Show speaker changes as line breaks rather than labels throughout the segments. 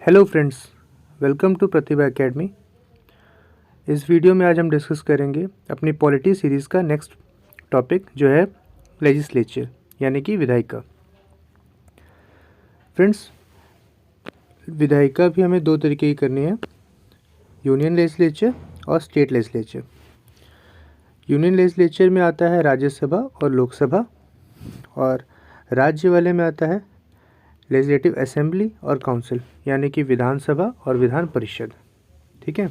Hello friends, welcome to Pratibha academy. इस video में आज हम डिस्कस करेंगे अपनी पॉलिटी सीरीज़ का नेक्स्ट टॉपिक जो है लेजिस्लेचर यानी कि विधायिका। फ्रेंड्स, विधायिका भी हमें दो तरीके की करनी है, यूनियन लेजिस्लेचर और स्टेट लेजिस्लेचर। यूनियन लेजिस्लेचर में आता है राज्यसभा और लोकसभा, और राज्य वाले में आता है लेजिस्लेटिव असेंबली और काउंसिल यानी कि विधानसभा और विधान परिषद। ठीक है,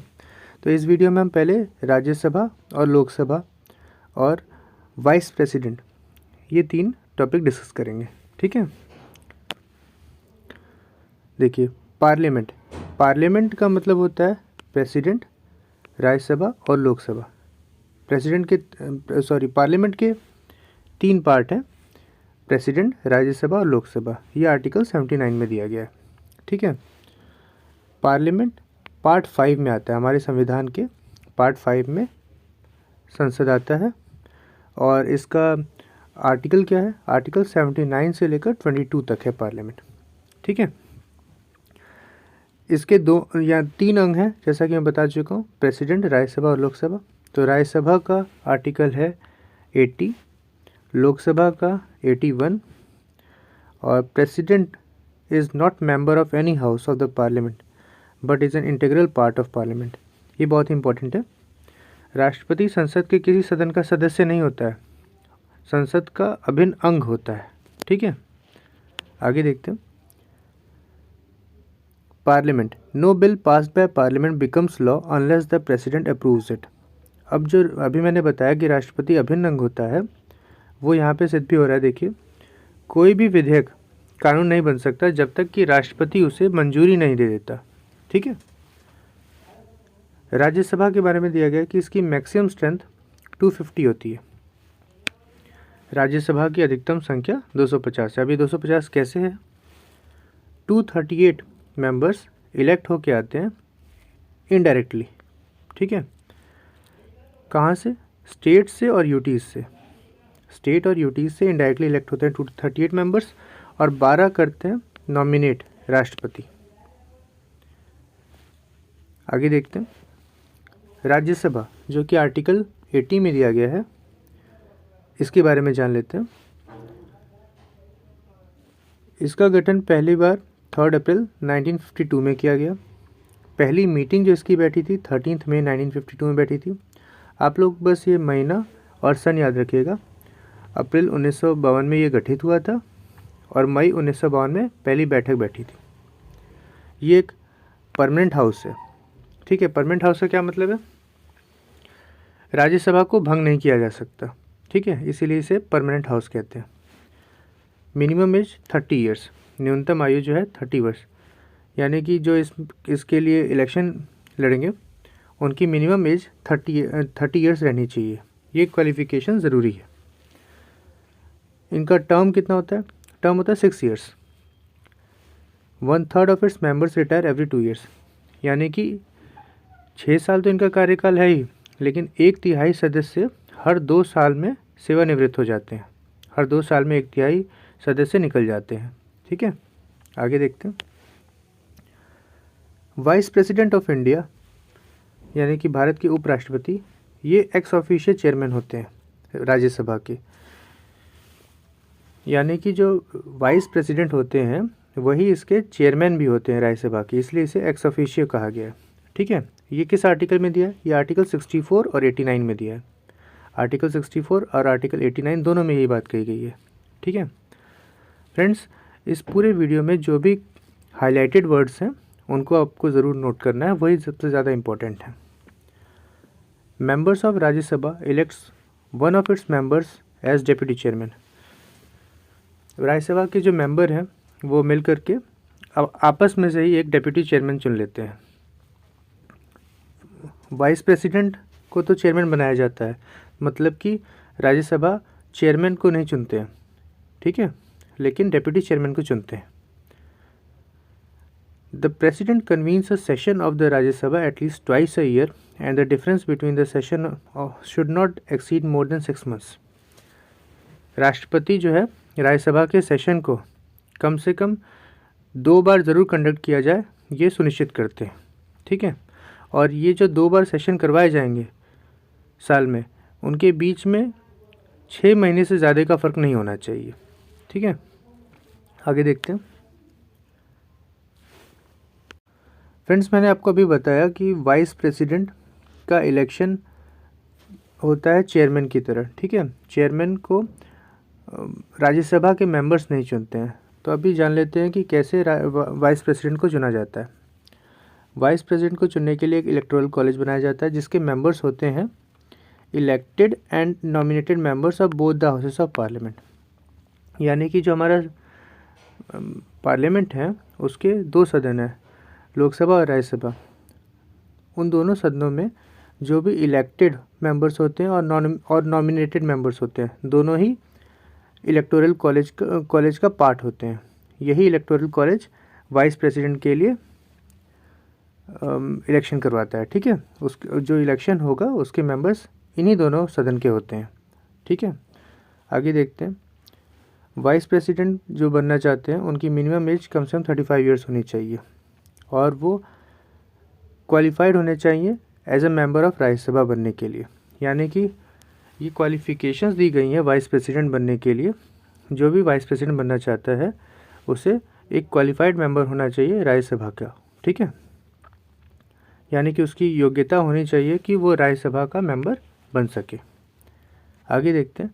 तो इस वीडियो में हम पहले राज्यसभा और लोकसभा और वाइस प्रेसिडेंट ये तीन टॉपिक डिस्कस करेंगे। ठीक है, देखिए पार्लियामेंट का मतलब होता है प्रेसिडेंट, राज्यसभा और लोकसभा। पार्लियामेंट के तीन पार्ट हैं, प्रेसिडेंट, राज्यसभा और लोकसभा। ये आर्टिकल 79 में दिया गया है। ठीक है, पार्लियामेंट पार्ट 5 में आता है, हमारे संविधान के पार्ट 5 में संसद आता है, और इसका आर्टिकल क्या है, आर्टिकल 79 से लेकर 22 तक है पार्लियामेंट। ठीक है, इसके दो या तीन अंग हैं, जैसा कि मैं बता चुका हूँ, प्रेसिडेंट, राज्यसभा और लोकसभा। तो राज्यसभा का आर्टिकल है 80, लोकसभा का 81, और president is not member of any house of the parliament but is an integral part of parliament. ये बहुत इंपॉर्टेंट है। राष्ट्रपति संसद के किसी सदन का सदस्य नहीं होता है, संसद का अभिन्न अंग होता है। ठीक है, आगे देखते हैं। Parliament, no bill passed by parliament becomes law unless the president approves it. अब जो अभी मैंने बताया कि राष्ट्रपति अभिन्न अंग होता है, वो यहाँ पे सिद्ध भी हो रहा है। देखिए, कोई भी विधेयक कानून नहीं बन सकता जब तक कि राष्ट्रपति उसे मंजूरी नहीं दे देता। ठीक है, राज्यसभा के बारे में दिया गया कि इसकी मैक्सिमम स्ट्रेंथ 250 होती है। राज्यसभा की अधिकतम संख्या 250 है। अभी 250 कैसे है? 238 मेंबर्स इलेक्ट होके आते हैं इनडायरेक्टली। ठीक है, कहाँ से? स्टेट से और यूटीज से। स्टेट और यूटीज से इनडायरेक्टली इलेक्ट होते हैं 238 मेंबर्स, और 12 करते हैं नॉमिनेट राष्ट्रपति। आगे देखते हैं राज्यसभा, जो कि आर्टिकल 80 में दिया गया है, इसके बारे में जान लेते हैं। इसका गठन पहली बार 3 अप्रैल 1952 में किया गया। पहली मीटिंग जो इसकी बैठी थी 13 मई 1952 में बैठी थी। आप लोग बस ये महीना और सन याद रखिएगा। अप्रैल 1952 में ये गठित हुआ था, और मई 1952 में पहली बैठक बैठी थी। ये एक परमानेंट हाउस है। ठीक है, परमानेंट हाउस का क्या मतलब है? राज्यसभा को भंग नहीं किया जा सकता। ठीक है, इसीलिए इसे परमानेंट हाउस कहते हैं। मिनिमम एज 30 ईयर्स, न्यूनतम आयु जो है 30 वर्ष, यानी कि जो इसके लिए इलेक्शन लड़ेंगे उनकी मिनिमम एज 30 ईयर्स रहनी चाहिए। ये क्वालिफिकेशन ज़रूरी है। इनका टर्म कितना होता है? टर्म होता है 6 years. 1/3 of its members retire every 2 years, यानी कि 6 साल तो इनका कार्यकाल है ही, लेकिन 1/3 सदस्य हर 2 साल में सेवानिवृत्त हो जाते हैं। हर 2 साल में 1/3 सदस्य निकल जाते हैं। ठीक है, आगे देखते हैं। वाइस प्रेसिडेंट ऑफ इंडिया यानी कि भारत के उपराष्ट्रपति, ये एक्स ऑफिशियल चेयरमैन होते हैं राज्यसभा के। यानी कि जो वाइस प्रेसिडेंट होते हैं वही इसके चेयरमैन भी होते हैं राज्यसभा के, इसलिए इसे एक्स ऑफिशियो कहा गया है। ठीक है, ये किस आर्टिकल में दिया है? ये आर्टिकल 64 और 89 में दिया है। आर्टिकल 64 और आर्टिकल 89 दोनों में यही बात कही गई है। ठीक है फ्रेंड्स, इस पूरे वीडियो में जो भी हाईलाइटेड वर्ड्स हैं उनको आपको ज़रूर नोट करना है, वही सबसे ज़्यादा इम्पोर्टेंट है। Members of Rajya Sabha elects one of its members as deputy chairman. Rajya Sabha के जो मेंबर हैं वो मिल करके अब आपस में से ही एक डेप्यूटी चेयरमैन चुन लेते हैं। वाइस प्रेसिडेंट को तो चेयरमैन बनाया जाता है, मतलब कि राज्यसभा चेयरमैन को नहीं चुनते हैं। ठीक है, लेकिन डेप्यूटी चेयरमैन को चुनते हैं। The president convenes a session of the Rajya Sabha at least twice a year and the difference between the session should not exceed more than 6 months. राष्ट्रपति जो है राज्यसभा के सेशन को कम से कम 2 बार ज़रूर कंडक्ट किया जाए, ये सुनिश्चित करते हैं। ठीक है, और ये जो 2 बार सेशन करवाए जाएंगे साल में, उनके बीच में 6 महीने से ज़्यादा का फ़र्क नहीं होना चाहिए। ठीक है, आगे देखते हैं। फ्रेंड्स, मैंने आपको अभी बताया कि वाइस प्रेसिडेंट का इलेक्शन होता है चेयरमैन की तरह। ठीक है, चेयरमैन को राज्यसभा के मेंबर्स नहीं चुनते हैं। तो अभी जान लेते हैं कि कैसे वाइस प्रेसिडेंट को चुना जाता है। वाइस प्रेसिडेंट को चुनने के लिए एक इलेक्टोरल कॉलेज बनाया जाता है जिसके मेंबर्स होते हैं elected and nominated members of both the houses of parliament. यानी कि जो हमारा पार्लियामेंट है उसके 2 सदन हैं, लोकसभा और राज्यसभा। उन दोनों सदनों में जो भी इलेक्टेड मेंबर्स होते हैं और नॉमिनेटेड मेंबर्स होते हैं, दोनों ही इलेक्टोरल कॉलेज का पार्ट होते हैं। यही इलेक्टोरल कॉलेज वाइस प्रेसिडेंट के लिए इलेक्शन करवाता है। ठीक है, उस जो इलेक्शन होगा उसके मेंबर्स इन्हीं दोनों सदन के होते हैं। ठीक है, आगे देखते हैं। वाइस प्रेसिडेंट जो बनना चाहते हैं उनकी मिनिमम एज कम से कम 35 ईयर्स होनी चाहिए और वो क्वालिफाइड होने चाहिए as a member of Rajya Sabha बनने के लिए। यानी कि ये क्वालिफ़िकेशंस दी गई हैं वाइस प्रेसिडेंट बनने के लिए। जो भी वाइस प्रेसिडेंट बनना चाहता है उसे एक क्वालिफाइड मेंबर होना चाहिए राज्यसभा का। ठीक है, यानी कि उसकी योग्यता होनी चाहिए कि वो राज्यसभा का मेंबर बन सके। आगे देखते हैं।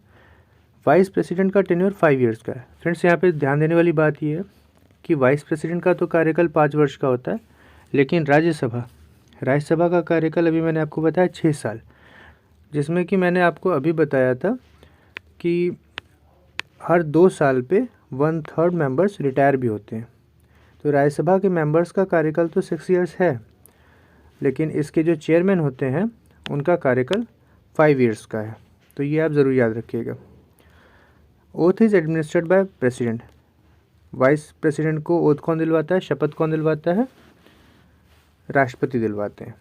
वाइस प्रेसिडेंट का टेन्योर 5 ईयर्स का है। फ्रेंड्स, यहाँ पे ध्यान देने वाली बात ये है कि वाइस प्रेसिडेंट का तो कार्यकाल 5 वर्ष का होता है, लेकिन राज्यसभा का कार्यकाल अभी मैंने आपको बताया 6 साल, जिसमें कि मैंने आपको अभी बताया था कि हर 2 साल पे 1/3 मेंबर्स रिटायर भी होते हैं। तो राज्यसभा के मेंबर्स का कार्यकाल तो 6 ईयर्स है, लेकिन इसके जो चेयरमैन होते हैं उनका कार्यकाल 5 ईयर्स का है। तो ये आप ज़रूर याद रखिएगा। Oath is administered by president. Vice president को ओथ कौन दिलवाता है, शपथ कौन दिलवाता है? राष्ट्रपति दिलवाते हैं।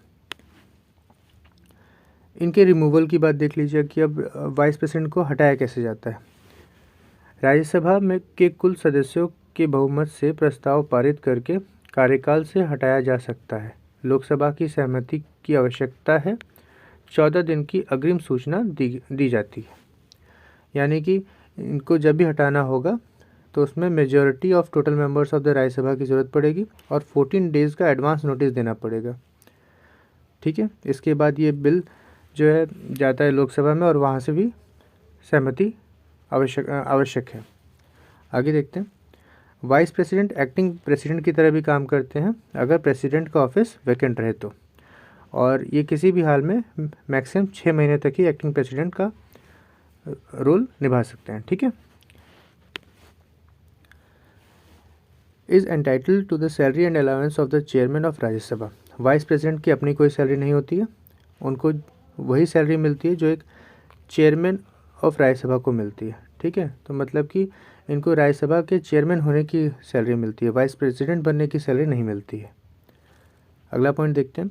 इनके रिमूवल की बात देख लीजिए कि अब वाइस प्रेसिडेंट को हटाया कैसे जाता है। राज्यसभा में के कुल सदस्यों के बहुमत से प्रस्ताव पारित करके कार्यकाल से हटाया जा सकता है। लोकसभा की सहमति की आवश्यकता है। 14 दिन की अग्रिम सूचना दी जाती है। यानी कि इनको जब भी हटाना होगा तो उसमें majority of total members of the Rajya Sabha की ज़रूरत पड़ेगी और 14 डेज़ का एडवांस नोटिस देना पड़ेगा। ठीक है, इसके बाद ये बिल जो है जाता है लोकसभा में और वहाँ से भी सहमति आवश्यक है। आगे देखते हैं। वाइस प्रेसिडेंट एक्टिंग प्रेसिडेंट की तरह भी काम करते हैं अगर प्रेसिडेंट का ऑफिस वैकेंट रहे तो, और ये किसी भी हाल में मैक्सिमम 6 महीने तक ही एक्टिंग प्रेसिडेंट का रोल निभा सकते हैं। ठीक है। Is entitled to the salary and allowance of the chairman of Rajya Sabha. Vice president की अपनी कोई सैलरी नहीं होती है, उनको वही सैलरी मिलती है जो एक चेयरमैन ऑफ राज्यसभा को मिलती है। ठीक है, तो मतलब कि इनको राज्यसभा के चेयरमैन होने की सैलरी मिलती है, वाइस प्रेसिडेंट बनने की सैलरी नहीं मिलती है। अगला पॉइंट देखते हैं।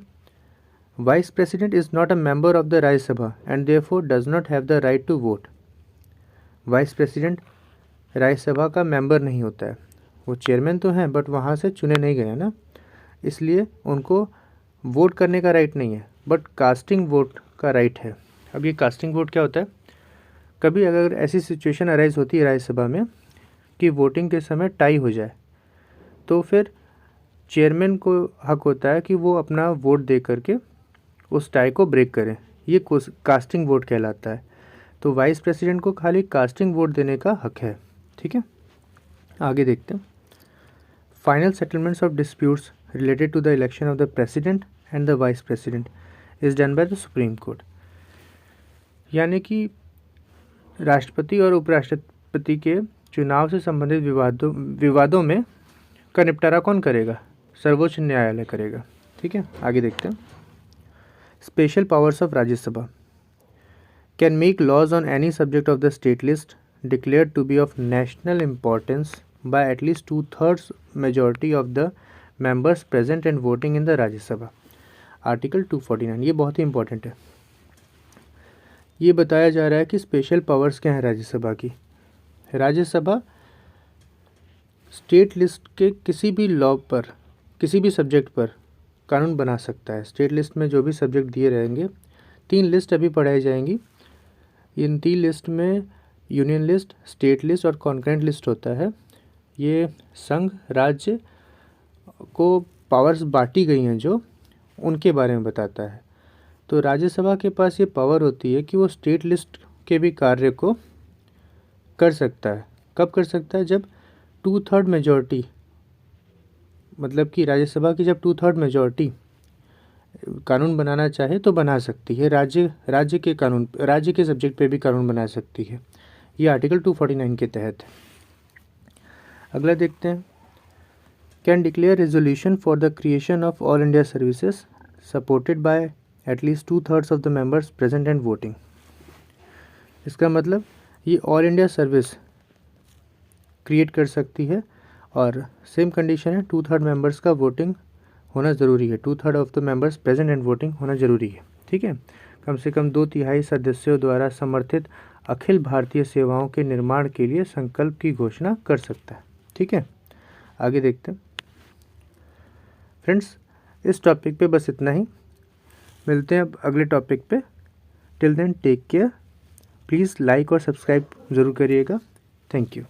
Vice president is not a member of the Rajya Sabha and therefore does not have the right to vote. Vice president Rajya Sabha का मेंबर नहीं होता है, वो चेयरमैन तो हैं बट वहाँ से चुने नहीं गए ना, इसलिए उनको वोट करने का राइट नहीं है, बट कास्टिंग वोट का राइट है। अब ये कास्टिंग वोट क्या होता है? कभी अगर ऐसी सिचुएशन अराइज होती है राज्यसभा में कि वोटिंग के समय टाई हो जाए, तो फिर चेयरमैन को हक होता है कि वो अपना वोट दे करके उस टाई को ब्रेक करें। ये कास्टिंग वोट कहलाता है। तो वाइस प्रेसिडेंट को खाली कास्टिंग वोट देने का हक है। ठीक है, आगे देखते हैं। Final settlements of disputes related to the election of the president and the vice president is done by the supreme court. यानी कि राष्ट्रपति और उपराष्ट्रपति के चुनाव से संबंधित विवादों में का निपटारा कौन करेगा? सर्वोच्च न्यायालय करेगा। ठीक है, आगे देखते हैं। Special powers of Rajya Sabha can make laws on any subject of the state list declared to be of national importance by at least 2/3 majority of the members present and voting in the Rajya Sabha. Article 249, ये बहुत ही important है। ये बताया जा रहा है कि special powers क्या हैं राज्यसभा की। राज्यसभा स्टेट लिस्ट के किसी भी लॉ पर किसी भी सब्जेक्ट पर कानून बना सकता है। स्टेट लिस्ट में जो भी सब्जेक्ट दिए रहेंगे, 3 लिस्ट अभी पढ़ाई जाएंगी। इन 3 लिस्ट में यूनियन लिस्ट, स्टेट लिस्ट और कॉन्करेंट लिस्ट होता है। ये संघ राज्य को पावर्स बांटी गई हैं जो, उनके बारे में बताता है। तो राज्यसभा के पास ये पावर होती है कि वो स्टेट लिस्ट के भी कार्य को कर सकता है। कब कर सकता है? जब 2/3 मेजॉरिटी, मतलब कि राज्यसभा की जब 2/3 मेजॉरिटी कानून बनाना चाहे तो बना सकती है। राज्य के कानून, राज्य के सब्जेक्ट पे भी कानून बना सकती है। ये आर्टिकल 249 के तहत है। अगला देखते हैं, can declare resolution for the creation of all India services supported by at least 2/3 of the members present and voting. इसका मतलब ये ऑल इंडिया सर्विस क्रिएट कर सकती है और सेम कंडीशन है, 2/3 मेंबर्स का वोटिंग होना ज़रूरी है। 2/3 of the members present and voting होना ज़रूरी है। ठीक है, कम से कम 2/3 सदस्यों द्वारा समर्थित अखिल भारतीय सेवाओं के निर्माण के लिए संकल्प की घोषणा कर सकता है। ठीक है, आगे देखते हैं। फ्रेंड्स, इस टॉपिक पे बस इतना ही। मिलते हैं अब अगले टॉपिक पे। Till then take care. Please like और सब्सक्राइब ज़रूर करिएगा। Thank you.